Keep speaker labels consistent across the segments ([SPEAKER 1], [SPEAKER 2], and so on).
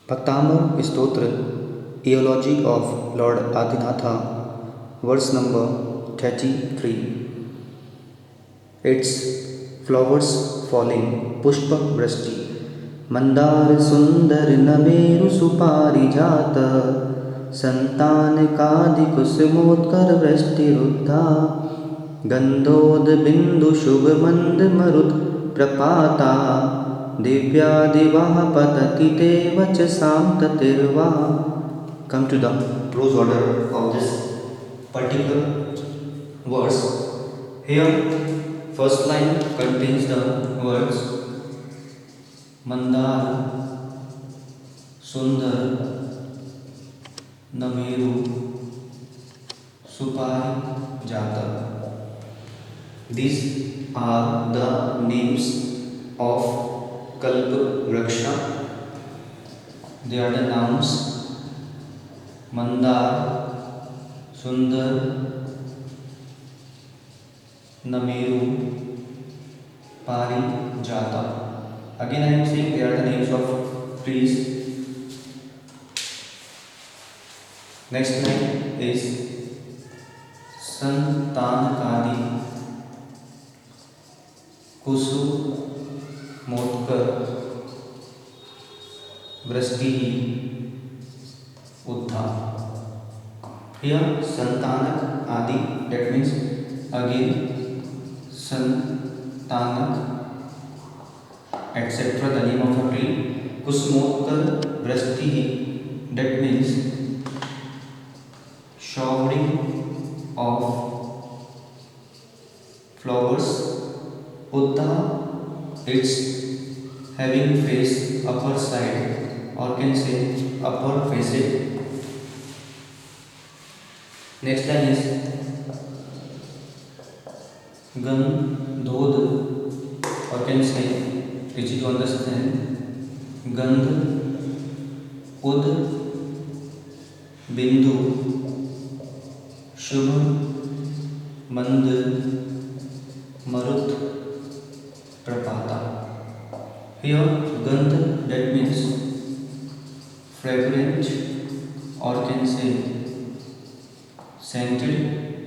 [SPEAKER 1] Pattamur Stotra, Eology of Lord Adinatha, verse number 33. Its flowers falling, Pushpa Vrashti, Mandar Sundar Nameru Suparijat, Santan Kadi Kusmotkar Vrashti Ruddha, Gandhod Bindu Shubh Mand Marut Prapata, Divya Divah Patati Te Vachasam Tatirva. Come to the prose order of this particular verse. Here, first line contains the words Mandar, Sundar, Nameru, Supari, Jata. These are the names of Kalp Vraksha. They are the nouns Mandar, Sundar, Nameru, Pari, Jata. Again I am saying they are the names of trees. Next line is Santanakadi, Kusu, Motkar, Vrashti, Uddha. Here Santanak Adi, that means again Santanak, etc. the name of a tree. Kusmotkar Vrashti, that means showering of flowers. Uddha, it's having face upper side, or can say upper facet. Next line is Gandhod, or can say easy to understand, Gandh, Ud, Bindu, Shubh, Mand, Marut, Prapata. Here Gandh, that means fragrant, or can say scented.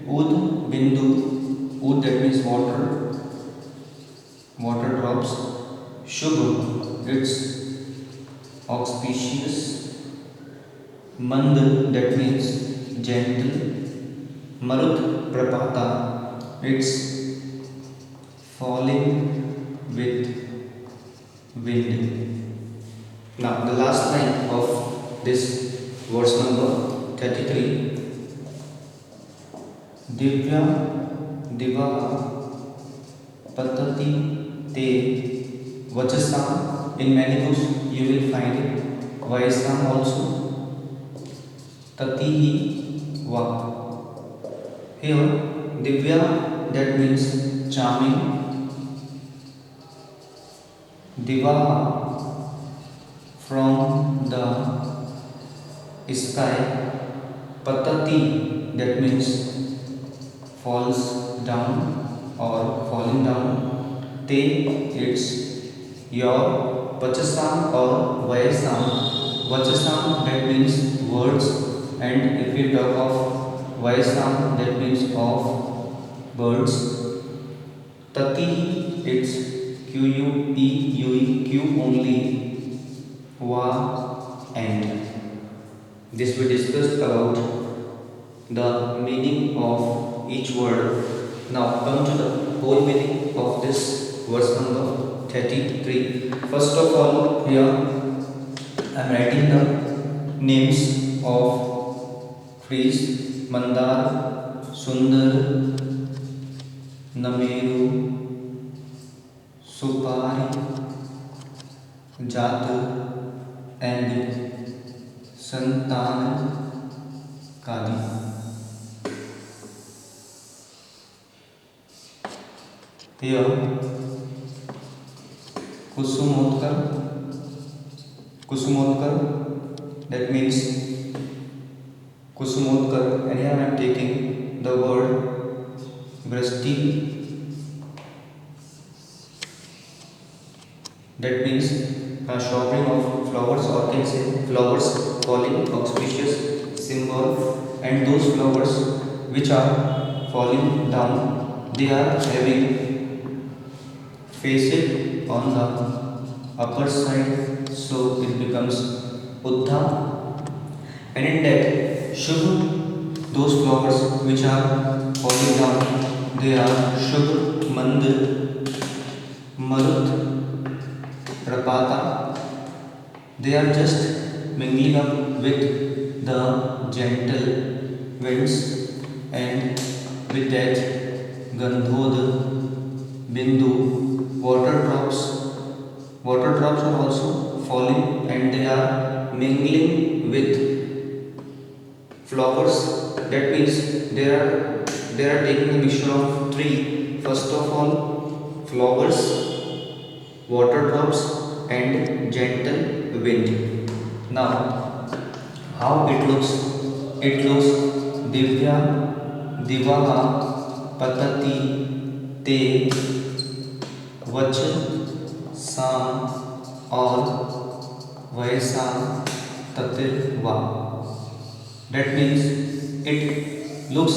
[SPEAKER 1] Ud, Bindu, Ud, that means water, water drops. Shubh, it's auspicious. Mand, that means gentle. Marut, Prapata, it's falling with wind. Now the last line of this verse number 33. Divya Diva Patati Te Vachasam. In many books you will find it Vaisam also. Tatihi Va. Here Divya, that means charming. Diva, from the sky. Patati, that means falls down or falling down. Te, it's your. Vachasam or Vayasam. Vachasam, that means words, and if we talk of Vayasam, that means of birds. Tati, it's Q only. Va, and. This we discussed about the meaning of each word. Now come to the whole meaning of this verse number 33. First of all, here I am writing the names of trees: Mandar, Sundar, Nameru, Supari, Jat, and Santan Kadi. Here Kusumotkar, that means Kusumotkar, and here I am taking the word Vrashti, that means a showering of flowers, or can say flowers falling, auspicious symbol, and those flowers which are falling down, they are having faced on the upper side, so it becomes Uddha. And in that Shubh, those flowers which are falling down, they are Shubh, Mandir, Marut, Prapata. They are just mingling up with the gentle winds, and with that Gandhodh, Bindu, water drops are also falling, and they are mingling with flowers. That means they are taking a mixture of three. First of all, flowers, water drops, and gentle wind. Now, how it looks? It looks Divya, Divaha, Patati, Te, Vach, Sam, or Vaisam, Tatir, Va. That means it looks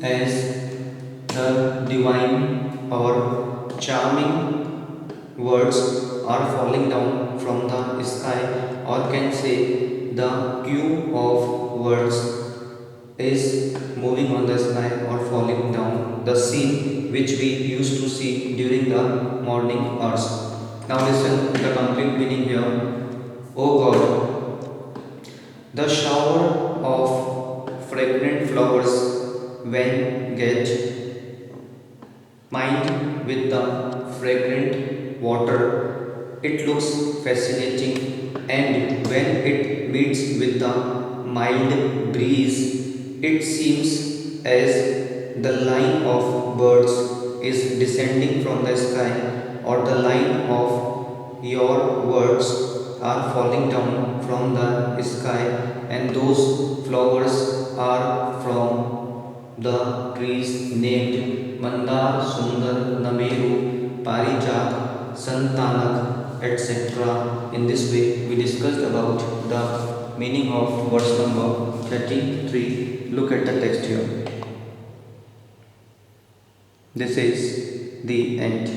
[SPEAKER 1] as the divine or charming words are falling down from the sky, or can say the queue of words is moving on the sky or falling down, the scene which we used to see during the morning hours. Now listen the complete meaning here. O God, the shower of fragrant flowers when get mingled with the fragrant water, it looks fascinating, and when it meets with the mild breeze, it seems as the line of birds is descending from the sky, or the line of your words are falling down from the sky, and those flowers are from the trees named Mandar, Sundar, Nameru, Parijat, Santanak, etc. In this way, we discussed about the meaning of verse number 33. Look at the text here. This is the end.